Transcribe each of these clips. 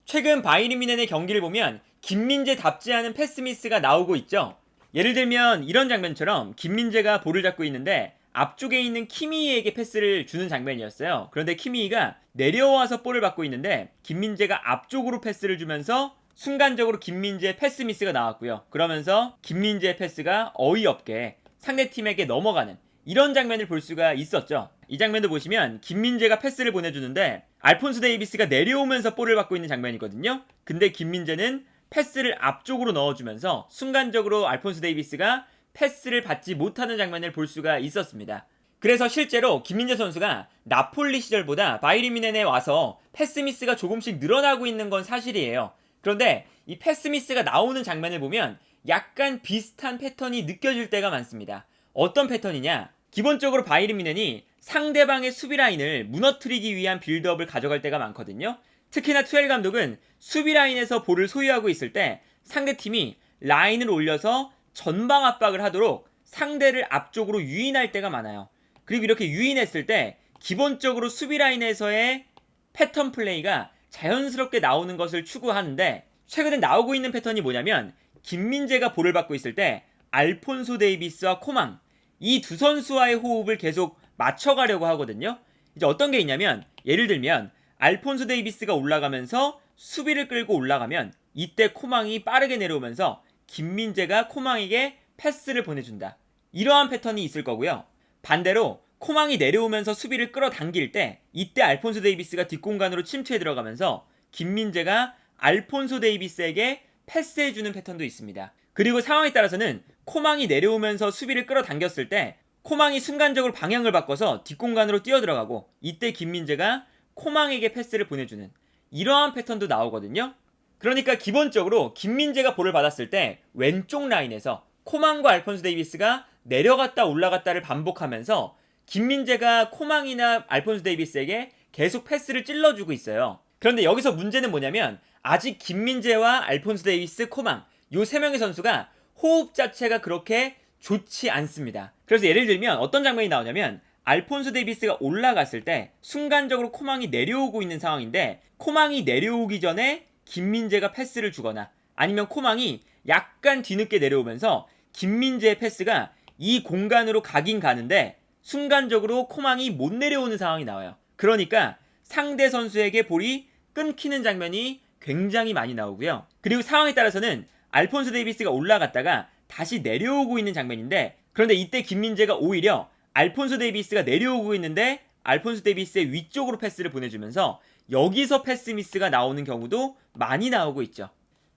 최근 바이에른 뮌헨의 경기를 보면 김민재답지 않은 패스미스가 나오고 있죠. 예를 들면 이런 장면처럼 김민재가 볼을 잡고 있는데 앞쪽에 있는 키미히에게 패스를 주는 장면이었어요. 그런데 키미히가 내려와서 볼을 받고 있는데 김민재가 앞쪽으로 패스를 주면서 순간적으로 김민재의 패스미스가 나왔고요. 그러면서 김민재의 패스가 어이없게 상대팀에게 넘어가는 이런 장면을 볼 수가 있었죠. 이 장면도 보시면 김민재가 패스를 보내주는데 알폰소 데이비스가 내려오면서 볼을 받고 있는 장면이거든요. 근데 김민재는 패스를 앞쪽으로 넣어주면서 순간적으로 알폰소 데이비스가 패스를 받지 못하는 장면을 볼 수가 있었습니다. 그래서 실제로 김민재 선수가 나폴리 시절보다 바이에른 뮌헨에 와서 패스미스가 조금씩 늘어나고 있는 건 사실이에요. 그런데 이 패스미스가 나오는 장면을 보면 약간 비슷한 패턴이 느껴질 때가 많습니다. 어떤 패턴이냐? 기본적으로 바이에른 뮌헨이 상대방의 수비 라인을 무너뜨리기 위한 빌드업을 가져갈 때가 많거든요. 특히나 투엘 감독은 수비 라인에서 볼을 소유하고 있을 때 상대팀이 라인을 올려서 전방 압박을 하도록 상대를 앞쪽으로 유인할 때가 많아요. 그리고 이렇게 유인했을 때 기본적으로 수비 라인에서의 패턴 플레이가 자연스럽게 나오는 것을 추구하는데 최근에 나오고 있는 패턴이 뭐냐면 김민재가 볼을 받고 있을 때 알폰소 데이비스와 코망 이 두 선수와의 호흡을 계속 맞춰가려고 하거든요. 이제 어떤 게 있냐면 예를 들면 알폰소 데이비스가 올라가면서 수비를 끌고 올라가면 이때 코망이 빠르게 내려오면서 김민재가 코망에게 패스를 보내준다. 이러한 패턴이 있을 거고요. 반대로 코망이 내려오면서 수비를 끌어당길 때 이때 알폰소 데이비스가 뒷공간으로 침투해 들어가면서 김민재가 알폰소 데이비스에게 패스해주는 패턴도 있습니다. 그리고 상황에 따라서는 코망이 내려오면서 수비를 끌어당겼을 때 코망이 순간적으로 방향을 바꿔서 뒷공간으로 뛰어들어가고 이때 김민재가 코망에게 패스를 보내주는 이러한 패턴도 나오거든요. 그러니까 기본적으로 김민재가 볼을 받았을 때 왼쪽 라인에서 코망과 알폰소 데이비스가 내려갔다 올라갔다를 반복하면서 김민재가 코망이나 알폰소 데이비스에게 계속 패스를 찔러주고 있어요. 그런데 여기서 문제는 뭐냐면 아직 김민재와 알폰소 데이비스, 코망 요 세 명의 선수가 호흡 자체가 그렇게 좋지 않습니다. 그래서 예를 들면 어떤 장면이 나오냐면 알폰소 데이비스가 올라갔을 때 순간적으로 코망이 내려오고 있는 상황인데 코망이 내려오기 전에 김민재가 패스를 주거나 아니면 코망이 약간 뒤늦게 내려오면서 김민재의 패스가 이 공간으로 가긴 가는데 순간적으로 코망이 못 내려오는 상황이 나와요. 그러니까 상대 선수에게 볼이 끊기는 장면이 굉장히 많이 나오고요. 그리고 상황에 따라서는 알폰소 데이비스가 올라갔다가 다시 내려오고 있는 장면인데 그런데 이때 김민재가 오히려 알폰소 데이비스가 내려오고 있는데 알폰소 데이비스의 위쪽으로 패스를 보내주면서 여기서 패스 미스가 나오는 경우도 많이 나오고 있죠.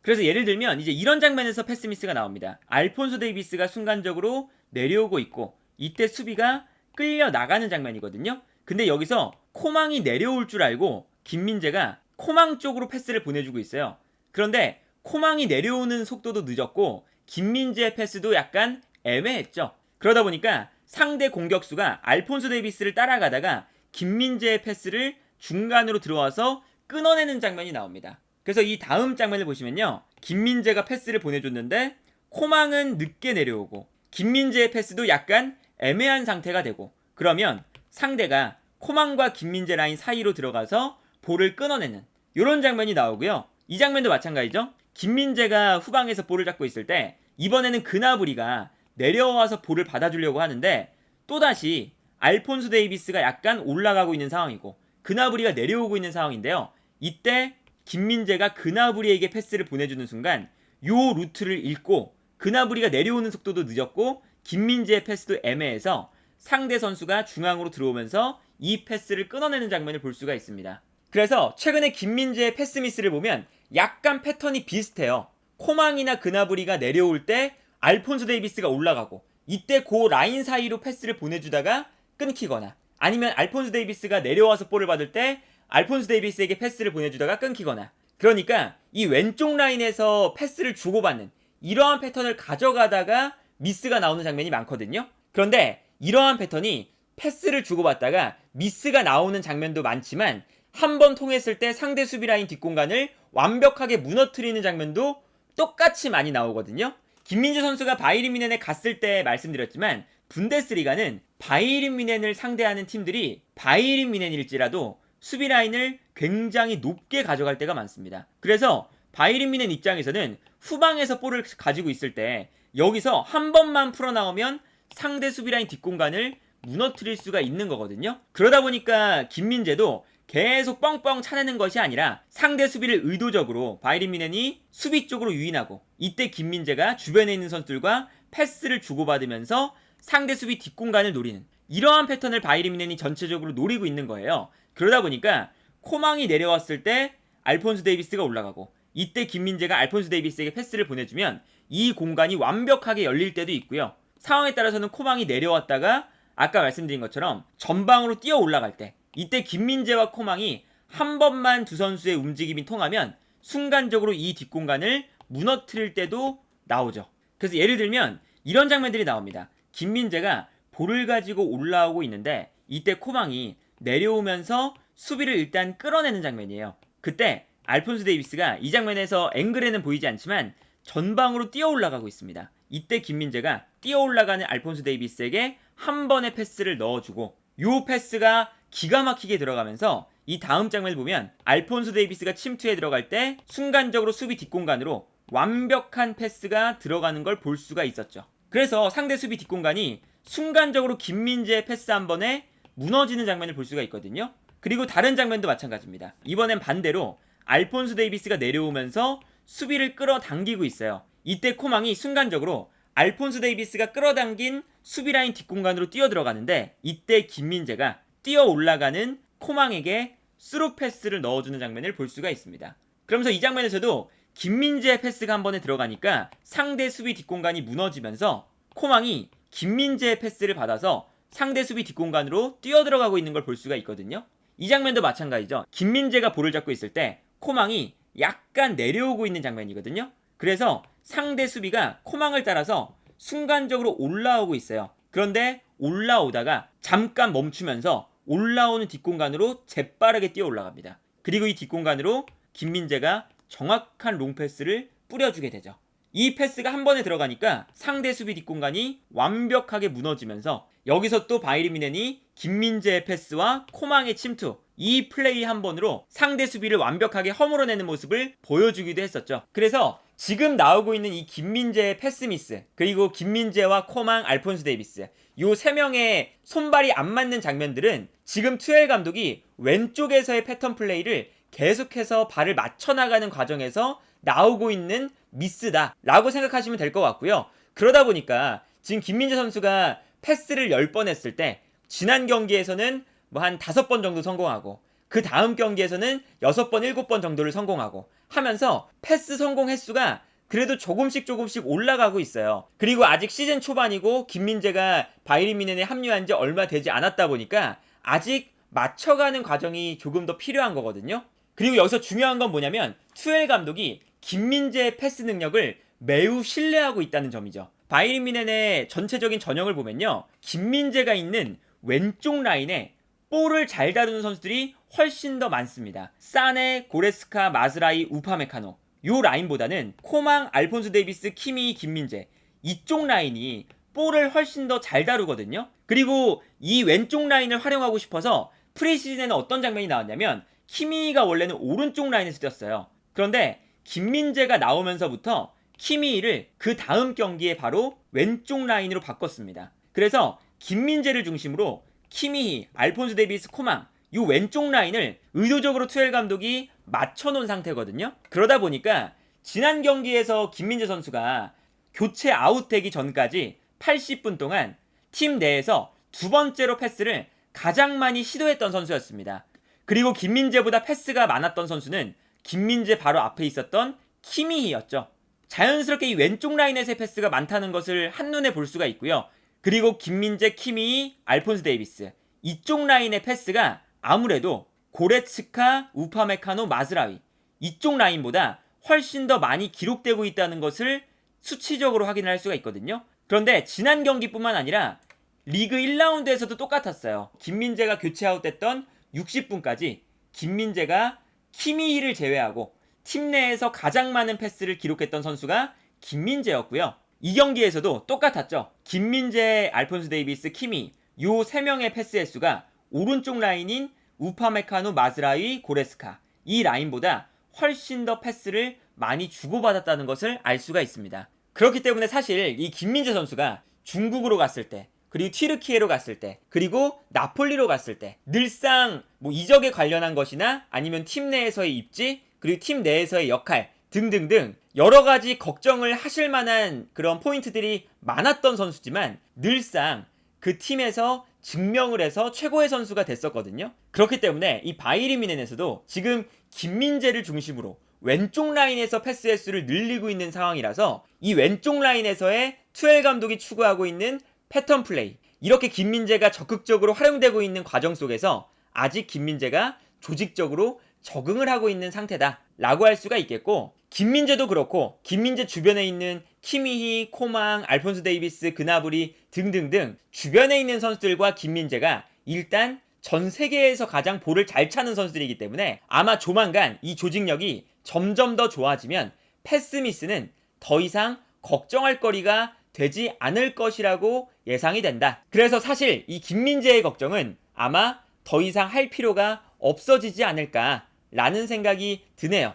그래서 예를 들면 이제 이런 장면에서 패스 미스가 나옵니다. 알폰소 데이비스가 순간적으로 내려오고 있고 이때 수비가 끌려 나가는 장면이거든요. 근데 여기서 코망이 내려올 줄 알고 김민재가 코망 쪽으로 패스를 보내주고 있어요. 그런데 코망이 내려오는 속도도 늦었고 김민재의 패스도 약간 애매했죠. 그러다 보니까 상대 공격수가 알폰소 데이비스를 따라가다가 김민재의 패스를 중간으로 들어와서 끊어내는 장면이 나옵니다. 그래서 이 다음 장면을 보시면요. 김민재가 패스를 보내줬는데 코망은 늦게 내려오고 김민재의 패스도 약간 애매한 상태가 되고 그러면 상대가 코망과 김민재 라인 사이로 들어가서 볼을 끊어내는 이런 장면이 나오고요. 이 장면도 마찬가지죠. 김민재가 후방에서 볼을 잡고 있을 때 이번에는 그나브리가 내려와서 볼을 받아주려고 하는데 또다시 알폰소 데이비스가 약간 올라가고 있는 상황이고 그나브리가 내려오고 있는 상황인데요. 이때 김민재가 그나브리에게 패스를 보내주는 순간 요 루트를 읽고 그나브리가 내려오는 속도도 늦었고 김민재의 패스도 애매해서 상대 선수가 중앙으로 들어오면서 이 패스를 끊어내는 장면을 볼 수가 있습니다. 그래서 최근에 김민재의 패스 미스를 보면 약간 패턴이 비슷해요. 코망이나 그나브리가 내려올 때 알폰소 데이비스가 올라가고 이때 그 라인 사이로 패스를 보내주다가 끊기거나 아니면 알폰소 데이비스가 내려와서 볼을 받을 때 알폰소 데이비스에게 패스를 보내주다가 끊기거나 그러니까 이 왼쪽 라인에서 패스를 주고받는 이러한 패턴을 가져가다가 미스가 나오는 장면이 많거든요. 그런데 이러한 패턴이 패스를 주고받다가 미스가 나오는 장면도 많지만 한 번 통했을 때 상대 수비 라인 뒷공간을 완벽하게 무너뜨리는 장면도 똑같이 많이 나오거든요. 김민재 선수가 바이에른 뮌헨에 갔을 때 말씀드렸지만 분데스리가는 바이에른 뮌헨을 상대하는 팀들이 바이에른 뮌헨일지라도 수비 라인을 굉장히 높게 가져갈 때가 많습니다. 그래서 바이에른 뮌헨 입장에서는 후방에서 볼을 가지고 있을 때 여기서 한 번만 풀어나오면 상대 수비 라인 뒷공간을 무너뜨릴 수가 있는 거거든요. 그러다 보니까 김민재도 계속 뻥뻥 차내는 것이 아니라 상대 수비를 의도적으로 바이에른 뮌헨이 수비 쪽으로 유인하고, 이때 김민재가 주변에 있는 선수들과 패스를 주고받으면서 상대 수비 뒷공간을 노리는 이러한 패턴을 바이에른 뮌헨이 전체적으로 노리고 있는 거예요. 그러다 보니까 코망이 내려왔을 때 알폰소 데이비스가 올라가고, 이때 김민재가 알폰소 데이비스에게 패스를 보내주면 이 공간이 완벽하게 열릴 때도 있고요. 상황에 따라서는 코망이 내려왔다가 아까 말씀드린 것처럼 전방으로 뛰어 올라갈 때, 이때 김민재와 코망이 한 번만 두 선수의 움직임이 통하면 순간적으로 이 뒷공간을 무너뜨릴 때도 나오죠. 그래서 예를 들면 이런 장면들이 나옵니다. 김민재가 볼을 가지고 올라오고 있는데 이때 코망이 내려오면서 수비를 일단 끌어내는 장면이에요. 그때 알폰소 데이비스가 이 장면에서 앵글에는 보이지 않지만 전방으로 뛰어 올라가고 있습니다. 이때 김민재가 뛰어 올라가는 알폰소 데이비스에게 한 번의 패스를 넣어주고, 요 패스가 기가 막히게 들어가면서 이 다음 장면을 보면 알폰소 데이비스가 침투에 들어갈 때 순간적으로 수비 뒷공간으로 완벽한 패스가 들어가는 걸 볼 수가 있었죠. 그래서 상대 수비 뒷공간이 순간적으로 김민재의 패스 한 번에 무너지는 장면을 볼 수가 있거든요. 그리고 다른 장면도 마찬가지입니다. 이번엔 반대로 알폰소 데이비스가 내려오면서 수비를 끌어당기고 있어요. 이때 코망이 순간적으로 알폰소 데이비스가 끌어당긴 수비라인 뒷공간으로 뛰어들어가는데 이때 김민재가 뛰어 올라가는 코망에게 스루 패스를 넣어주는 장면을 볼 수가 있습니다. 그러면서 이 장면에서도 김민재의 패스가 한 번에 들어가니까 상대 수비 뒷공간이 무너지면서 코망이 김민재의 패스를 받아서 상대 수비 뒷공간으로 뛰어들어가고 있는 걸 볼 수가 있거든요. 이 장면도 마찬가지죠. 김민재가 볼을 잡고 있을 때 코망이 약간 내려오고 있는 장면이거든요. 그래서 상대 수비가 코망을 따라서 순간적으로 올라오고 있어요. 그런데 올라오다가 잠깐 멈추면서 올라오는 뒷공간으로 재빠르게 뛰어 올라갑니다. 그리고 이 뒷공간으로 김민재가 정확한 롱패스를 뿌려주게 되죠. 이 패스가 한 번에 들어가니까 상대 수비 뒷공간이 완벽하게 무너지면서 여기서 또 바이에른 뮌헨이 김민재의 패스와 코망의 침투, 이 플레이 한 번으로 상대 수비를 완벽하게 허물어내는 모습을 보여주기도 했었죠. 그래서 지금 나오고 있는 이 김민재의 패스 미스, 그리고 김민재와 코망, 알폰소 데이비스, 요 세 명의 손발이 안 맞는 장면들은 지금 투엘 감독이 왼쪽에서의 패턴 플레이를 계속해서 발을 맞춰나가는 과정에서 나오고 있는 미스다 라고 생각하시면 될 것 같고요. 그러다 보니까 지금 김민재 선수가 패스를 10번 했을 때 지난 경기에서는 뭐 한 5번 정도 성공하고, 그 다음 경기에서는 6번, 7번 정도를 성공하고 하면서 패스 성공 횟수가 그래도 조금씩 올라가고 있어요. 그리고 아직 시즌 초반이고 김민재가 바이에른 뮌헨에 합류한 지 얼마 되지 않았다 보니까 아직 맞춰가는 과정이 조금 더 필요한 거거든요. 그리고 여기서 중요한 건 뭐냐면 투엘 감독이 김민재의 패스 능력을 매우 신뢰하고 있다는 점이죠. 바이에른 뮌헨의 전체적인 전형을 보면요, 김민재가 있는 왼쪽 라인에 볼을 잘 다루는 선수들이 훨씬 더 많습니다. 사네, 고레스카, 마즈라이, 우파메카노, 요 라인보다는 코망, 알폰소 데이비스, 키미, 김민재, 이쪽 라인이 볼을 훨씬 더 잘 다루거든요. 그리고 이 왼쪽 라인을 활용하고 싶어서 프리시즌에는 어떤 장면이 나왔냐면 키미가 원래는 오른쪽 라인에서 뛰었어요. 그런데 김민재가 나오면서부터 키미를 그 다음 경기에 바로 왼쪽 라인으로 바꿨습니다. 그래서 김민재를 중심으로 키미, 알폰소 데이비스, 코망, 이 왼쪽 라인을 의도적으로 투엘 감독이 맞춰놓은 상태거든요. 그러다 보니까 지난 경기에서 김민재 선수가 교체 아웃되기 전까지 80분 동안 팀 내에서 두 번째로 패스를 가장 많이 시도했던 선수였습니다. 그리고 김민재보다 패스가 많았던 선수는 김민재 바로 앞에 있었던 키미히였죠. 자연스럽게 이 왼쪽 라인에서의 패스가 많다는 것을 한눈에 볼 수가 있고요. 그리고 김민재, 키미히, 알폰소 데이비스, 이쪽 라인의 패스가 아무래도 고레츠카, 우파메카노, 마즈라위, 이쪽 라인보다 훨씬 더 많이 기록되고 있다는 것을 수치적으로 확인을 할 수가 있거든요. 그런데 지난 경기뿐만 아니라 리그 1라운드에서도 똑같았어요. 김민재가 교체 아웃됐던 60분까지 김민재가 키미히를 제외하고 팀 내에서 가장 많은 패스를 기록했던 선수가 김민재였고요. 이 경기에서도 똑같았죠. 김민재, 알폰소 데이비스, 키미, 요 3명의 패스 횟수가 오른쪽 라인인 우파메카노, 마즈라위, 고레스카 이 라인보다 훨씬 더 패스를 많이 주고받았다는 것을 알 수가 있습니다. 그렇기 때문에 사실 이 김민재 선수가 중국으로 갔을 때, 그리고 튀르키예로 갔을 때, 그리고 나폴리로 갔을 때 늘상 뭐 이적에 관련한 것이나 아니면 팀 내에서의 입지, 그리고 팀 내에서의 역할 등등등 여러 가지 걱정을 하실 만한 그런 포인트들이 많았던 선수지만 늘상 그 팀에서 증명을 해서 최고의 선수가 됐었거든요. 그렇기 때문에 이 바이에른 뮌헨에서도 지금 김민재를 중심으로 왼쪽 라인에서 패스 횟수를 늘리고 있는 상황이라서 이 왼쪽 라인에서의 투엘 감독이 추구하고 있는 패턴 플레이, 이렇게 김민재가 적극적으로 활용되고 있는 과정 속에서 아직 김민재가 조직적으로 적응을 하고 있는 상태다 라고 할 수가 있겠고, 김민재도 그렇고 김민재 주변에 있는 키미히, 코망, 알폰소 데이비스, 그나브리 등등등 주변에 있는 선수들과 김민재가 일단 전 세계에서 가장 볼을 잘 차는 선수들이기 때문에 아마 조만간 이 조직력이 점점 더 좋아지면 패스 미스는 더 이상 걱정할 거리가 되지 않을 것이라고 예상이 된다. 그래서 사실 이 김민재의 걱정은 아마 더 이상 할 필요가 없어지지 않을까라는 생각이 드네요.